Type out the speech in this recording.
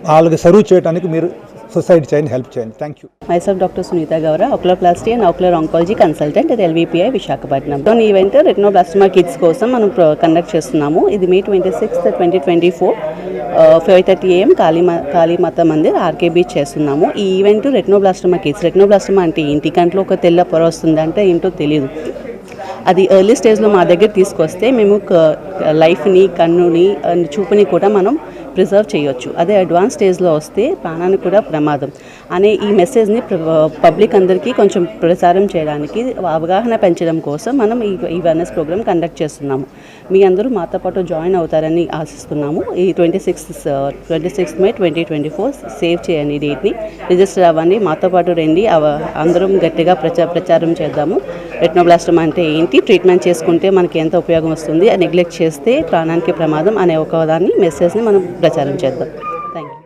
వాళ్ళకి సర్వ్ చేయడానికి మీరు సొసైటీ చేయండి, హెల్ప్ చేయండి. Thank you. Myself Dr. Sunita Gowra, oculoplasty and ocular oncology consultant at LVPI Visakhapatnam. ఈ ఈవెంట్ రెటినోబ్లాస్టమా కిడ్స్ కోసం మనం కండక్ట్ చేస్తున్నాము. ఇది May 26, 2024 5:30 AM Kalimata Mandir RK beach చేస్తున్నాము. ఈ ఈవెంట్ రెటినోబ్లాస్టమా కిడ్స్. రెటినోబ్లాస్టమా అంటే ఏంటి? కంట్లో ఒక తెల్ల పొర వస్తుంది అంటే ఏంటో తెలియదు. అది ఎర్లీ స్టేజ్లో మా దగ్గర తీసుకొస్తే మేము లైఫ్ని, కన్నుని, చూపుని కూడా మనం ప్రిజర్వ్ చేయొచ్చు. అదే అడ్వాన్స్ స్టేజ్లో వస్తే ప్రాణానికి కూడా ప్రమాదం అనే ఈ మెసేజ్ని పబ్లిక్ అందరికీ కొంచెం ప్రచారం చేయడానికి, అవగాహన పెంచడం కోసం మనం ఈ అవేర్నెస్ ప్రోగ్రామ్ కండక్ట్ చేస్తున్నాము. మీ అందరూ మాతో పాటు జాయిన్ అవుతారని ఆశిస్తున్నాము. ఈ 26 May 2024 సేవ్ చేయండి డేట్ని, రిజిస్టర్ అవ్వండి, మాతో పాటు రండి, అందరం గట్టిగా ప్రచారం చేద్దాము. రెటినోబ్లాస్టమా అంటే ఏంటి, ట్రీట్మెంట్ చేసుకుంటే మనకి ఎంత ఉపయోగం వస్తుంది, నెగ్లెక్ట్ చేస్తే ప్రాణానికి ప్రమాదం అనే ఒక దాన్ని మెసేజ్ని మనం ప్రచారం చేద్దాం. Thank you.